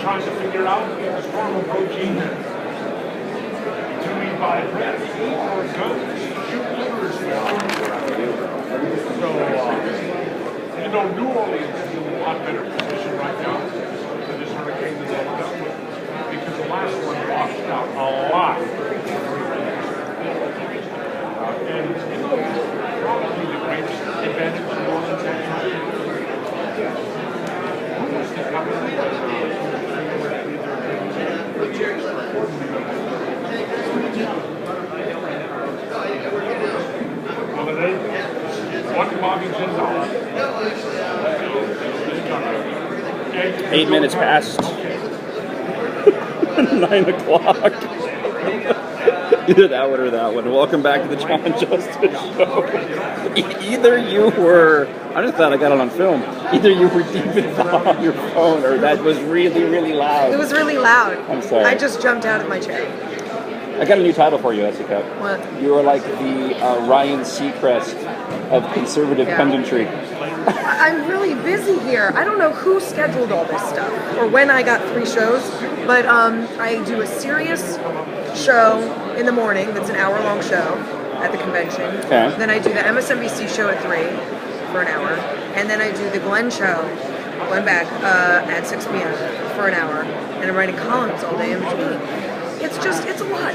Trying to figure out the normal protein to eat by breath or guns, shoot livers. So, New Orleans is in a lot better position right now than this hurricane that they dealt with because the last one washed out a lot. And probably the greatest advantage New Orleans had. $8 minutes past 9 o'clock. Either that one or that one. Welcome back to the Jon Justice Show. Either you were, I'm just glad I got it on film. Either you were deep in thought on your phone or that was really, really loud. It was really loud. I'm sorry. I just jumped out of my chair. I got a new title for you, Cupp. What? You are like the Ryan Seacrest of conservative punditry. I'm really busy here. I don't know who scheduled all this stuff or when I got 3 shows, but I do a serious show in the morning that's an hour-long show at the convention. Okay. Then I do the MSNBC show at 3 for an hour, and then I do the Glenn Beck at 6 p.m. for an hour, and I'm writing columns all day in between. It's a lot,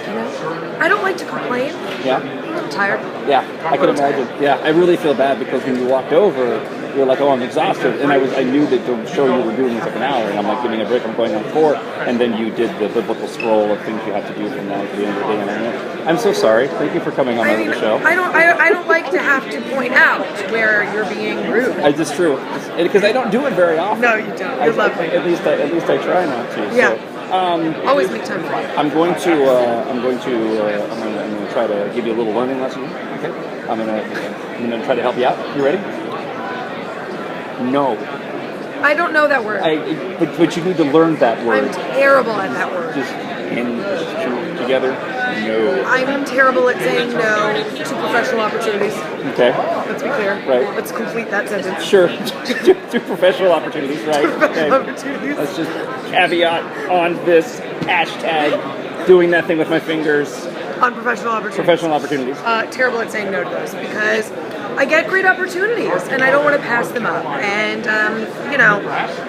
I don't like to complain. Yeah. I'm tired. Yeah, I can imagine. Yeah, I really feel bad because when you walked over, you were like, "Oh, I'm exhausted," and I knew that the show you were doing was like an hour, and I'm like, "Giving a break. I'm going on 4," and then you did the biblical scroll of things you have to do from now to the end of the day. And I'm so sorry. Thank you for coming on the show. I don't like to have to point out where you're being rude. It's true because I don't do it very often. No, you don't. You're lovely. At least I try not to. Yeah. So, always make time for it. I'm going to try to give you a little learning lesson. Okay. I'm gonna try to help you out. You ready? No. I don't know that word. But you need to learn that word. I'm terrible at that word. Just together. No. I'm terrible at saying no to professional opportunities. Okay. Let's be clear. Right. Let's complete that sentence. Sure. to professional opportunities, right? Professional opportunities. Let's just caveat on this hashtag doing that thing with my fingers. On professional opportunities. Professional opportunities. Terrible at saying no to those because I get great opportunities and I don't want to pass them up. And,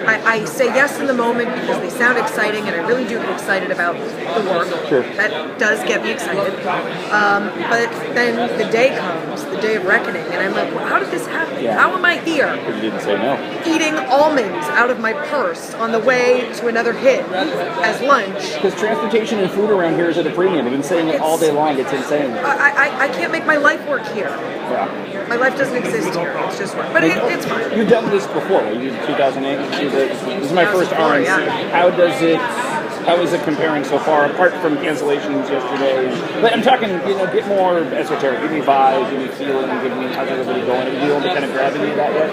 I say yes in the moment because they sound exciting and I really do get excited about the work. Sure. That does get me excited. But then the day comes, the day of reckoning, and I'm like, well, how did this happen? Yeah. How am I here? Because you didn't say no. Eating almonds out of my purse on the way to another hit as lunch. Because transportation and food around here is at a premium. I've been saying it all day long. It's insane. I can't make my life work here. Yeah. My life doesn't exist here. It's just work. But it's fine. You've done this before, right? You did 2008. This is my first RNC. Yeah. How is it comparing so far, apart from cancellations yesterday? But I'm talking, get more esoteric. Give me vibes, give me feeling, give me how's everybody going. Are you able to kind of grabbing you that yet?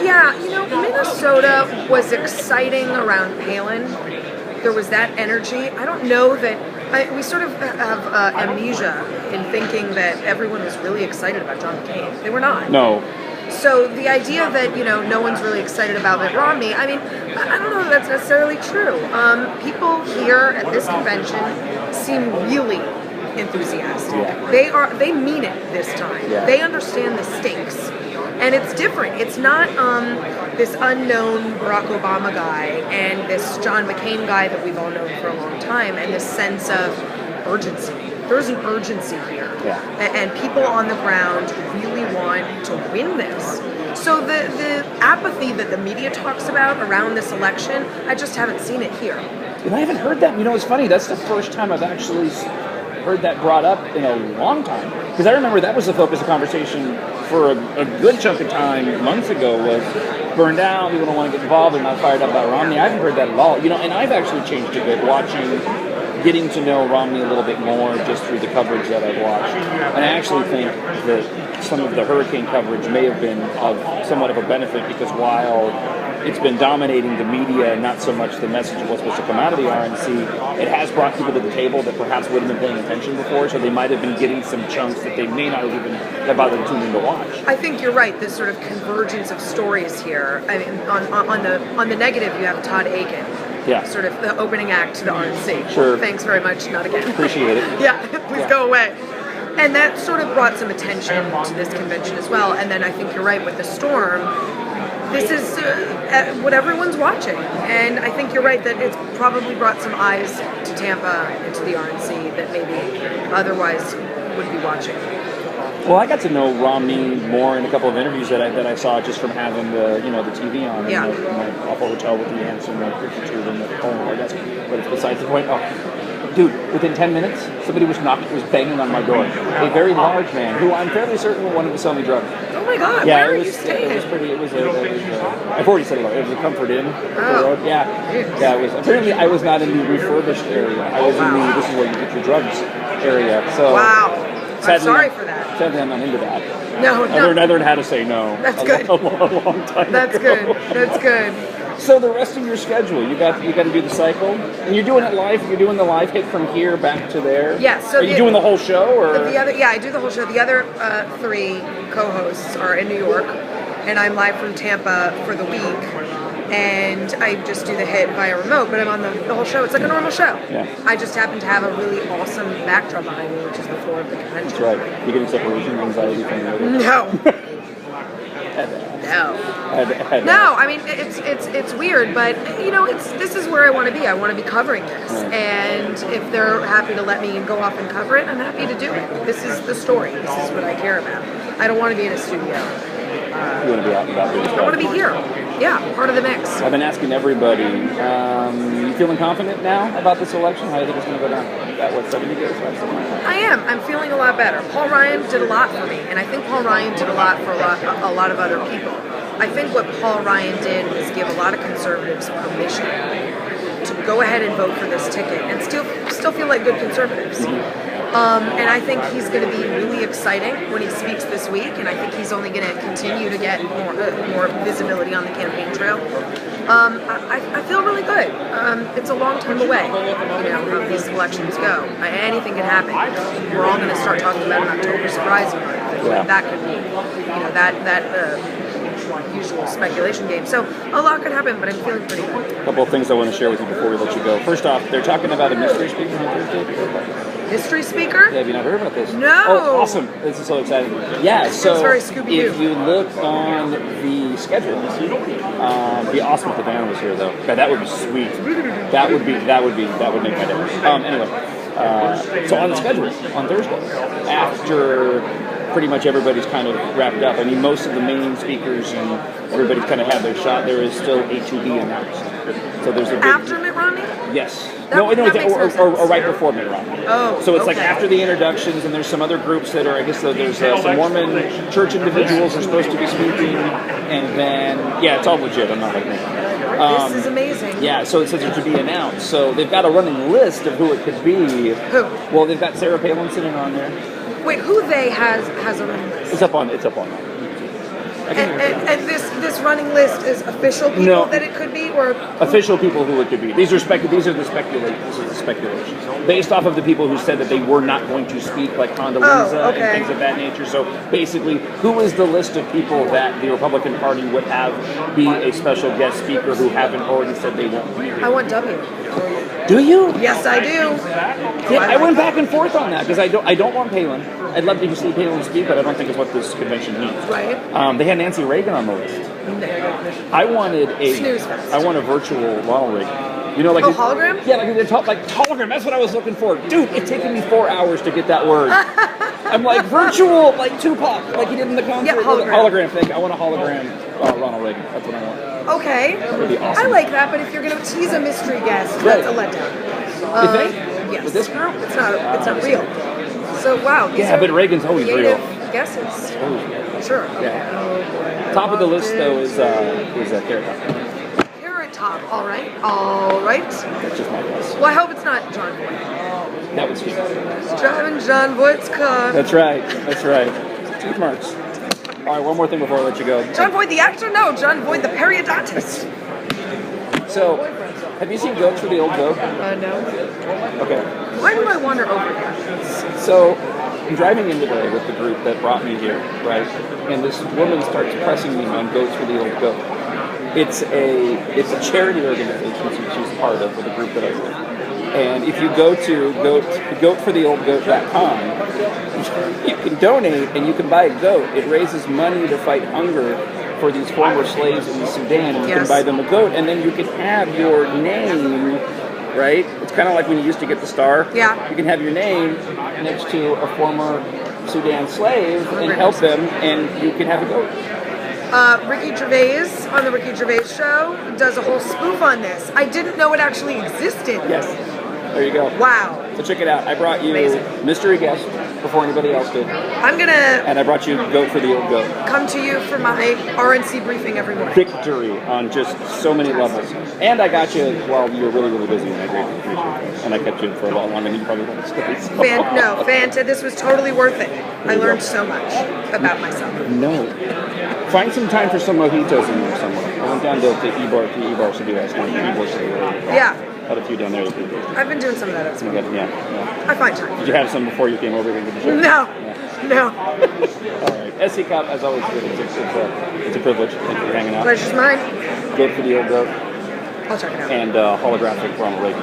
Yeah. Minnesota was exciting around Palin. There was that energy. I don't know that. We sort of have amnesia in thinking that everyone was really excited about John McCain. They were not. No. So the idea that, no one's really excited about Mitt Romney, I don't know that that's necessarily true. People here at this convention seem really enthusiastic. Yeah. They mean it this time. Yeah. They understand the stakes. And it's different. It's not this unknown Barack Obama guy and this John McCain guy that we've all known for a long time, and this sense of urgency. There's an urgency here. Yeah. And people on the ground really want to win this. So the apathy that the media talks about around this election, I just haven't seen it here. And I haven't heard that. It's funny. That's the first time I've actually heard that brought up in a long time. Because I remember that was the focus of conversation for a good chunk of time months ago was burned out, people don't want to get involved, they're not fired up about Romney. I haven't heard that at all. And I've actually changed a bit watching getting to know Romney a little bit more just through the coverage that I've watched. And I actually think that some of the hurricane coverage may have been of somewhat of a benefit, because while it's been dominating the media and not so much the message of what's supposed to come out of the RNC, it has brought people to the table that perhaps wouldn't have been paying attention before, so they might have been getting some chunks that they may not have even have bothered to tune in to watch. I think you're right. This sort of convergence of stories here. I mean, on the negative, you have Todd Aiken. Yeah. Sort of the opening act to the RNC. Sure. Thanks very much. Not again. Appreciate it. Yeah. Please go away. And that sort of brought some attention to this convention as well. And then I think you're right with the storm. This is what everyone's watching. And I think you're right that it's probably brought some eyes to Tampa and to the RNC that maybe otherwise would be watching. Well, I got to know Romney more in a couple of interviews that I saw just from having the TV on in the awful hotel with the ants and the picture tube and the phone on my desk. But it's besides the point. Oh, dude! Within 10 minutes, somebody was banging on my door. A very large man who I'm fairly certain wanted to sell me drugs. Oh my God! Yeah, where it are you staying? It was pretty. It was I've already said it. It was a Comfort Inn. Oh. Yeah. It was. Apparently, I was not in the refurbished area. I was in the this is where you get your drugs area. So. Wow. Sadly, I'm sorry for that. Sadly, I'm not into that. No. I learned how to say no. That's good. A long time That's ago. good. That's good. So the rest of your schedule, you got to do the cycle, and you're doing it live. You're doing the live hit from here back to there. Yeah. So are you doing the whole show, or I do the whole show. The other three co-hosts are in New York, and I'm live from Tampa for the week. And I just do the hit via remote, but I'm on the whole show. It's like a normal show. Yeah. I just happen to have a really awesome backdrop behind me, which is the floor of the convention. That's right. You're getting separation anxiety from the other. No. No, I mean it's weird, but this is where I want to be. I want to be covering this, and if they're happy to let me go off and cover it, I'm happy to do it. This is the story. This is what I care about. I don't want to be in a studio. You want to be out and about doing stuff. I want to be here. Yeah, part of the mix. I've been asking everybody. You feeling confident now about this election? How do you think it's going to go down? About 70 days? I am. I'm feeling a lot better. Paul Ryan did a lot for me, and I think Paul Ryan did a lot for a lot of other people. I think what Paul Ryan did was give a lot of conservatives permission to go ahead and vote for this ticket and still feel like good conservatives. And I think he's going to be really exciting when he speaks this week, and I think he's only going to continue to get more visibility on the campaign trail. I feel really good. It's a long time away, how these elections go. Anything can happen. We're all going to start talking about an October surprise month. Yeah. That could be, that usual speculation game. So a lot could happen, but I'm feeling pretty good. A couple of things I want to share with you before we let you go. First off, they're talking about a mystery speaker on Thursday. History speaker? Yeah, have you not heard about this? No. Oh, awesome. This is so exciting. Yeah, so it's very Scooby-Doo. If you look on the schedule, it'd be awesome if the band was here, though. God, that would be sweet. That would make my day. Anyway, so on the schedule, on Thursday, after pretty much everybody's kind of wrapped up. I mean, most of the main speakers and everybody's kind of had their shot. There is still a to be announced. So there's a big, after Mitt Romney? Yes. That makes no sense. Or right before Mitt Romney. Oh, so it's okay. like after the introductions, and there's some other groups that are, I guess there's some Mormon church individuals are supposed to be speaking, and then, yeah, it's all legit. I'm not like me. This is amazing. Yeah, so it says it to be announced. So they've got a running list of who it could be. Who? Well, they've got Sarah Palin sitting on there. Wait, who they has a running list? It's up on. And this running list is official people that it could be, or official people who it could be. These are the speculations. This is the speculation based off of the people who said that they were not going to speak, like Condoleezza and things of that nature. So basically, who is the list of people that the Republican Party would have be a special guest speaker who haven't already said they won't be? I want W. Do you? Yes, I do. Yeah, I went back and forth on that because I don't want Palin. I'd love to see Palin speak, but I don't think it's what this convention needs. Right. They had Nancy Reagan on the list. I want a virtual Ronald Reagan. You know, like hologram? Yeah, like hologram. That's what I was looking for, dude. It's taken me 4 hours to get that word. I'm like virtual, like Tupac, like he did in the concert. Yeah, hologram thing. I want a hologram Ronald Reagan. That's what I want. Okay. That would be awesome. I like that, but if you're going to tease a mystery guest, that's a letdown. You think? Yes. With this group? It's not real. So wow. Yeah, but Reagan's always real. Guesses. Oh, Sure. Yeah. Top of the list though is Carrot Top. Carrot top. All right. All right. That's just my guess. Well, I hope it's not John Voight. That was Steve. Driving John Voight's car. That's right. That's right. Steve Marks. All right, one more thing before I let you go. John Voight the actor? No, John Voight the periodontist. So, have you seen Goats for the Old Goat? No. Okay. Why do I wander over here? So, I'm driving in today with the group that brought me here, right? And this woman starts pressing me on Goats for the Old Goat. It's a charity organization she's part of with the group that I with. And if you go to goatfortheoldgoat.com, you can donate and you can buy a goat. It raises money to fight hunger for these former slaves in Sudan. And you can buy them a goat, and then you can have your name, right? It's kind of like when you used to get the star. Yeah. You can have your name next to a former Sudan slave and help them, and you can have a goat. Ricky Gervais on the Ricky Gervais show does a whole spoof on this. I didn't know it actually existed. Yes. There you go. Wow. So check it out. I brought you Amazing. mystery guest before anybody else did. I'm gonna And I brought you Goat for the Old Goat. come to you for my RNC briefing every morning. Victory on just so many levels. And I got you while you were really, really busy, and I greatly appreciate it. And I kept you for a lot longer than you probably wanted to stay. So. This was totally worth it. I learned so much about myself. No. Find some time for some mojitos in there somewhere. I went down to E-Bar City last night. Yeah. Had a few down there. I've been doing some of that as well. Yeah. I find time. Did you have some before you came over here to the show? No. All right. SC Cupp, as always, it's a privilege. Thank you for hanging out. Pleasure's mine. Goat for the Old Goat. I'll check it out. And holographic Ronald Reagan.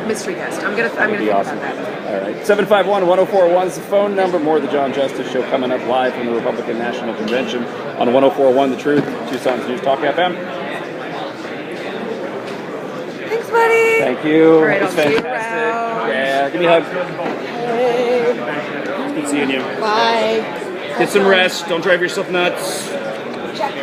Mystery guest. I'm gonna That'd be think awesome. about that. All right. 751-1041 is the phone number. More of the Jon Justice Show coming up live from the Republican National Convention on 1041 The Truth, Tucson's News Talk FM. Thanks, buddy. Thank you. All right, It's I'll see you fantastic. around. Yeah, give me a hug. Hey. Good seeing you. Bye. Get some rest. Don't drive yourself nuts. Check.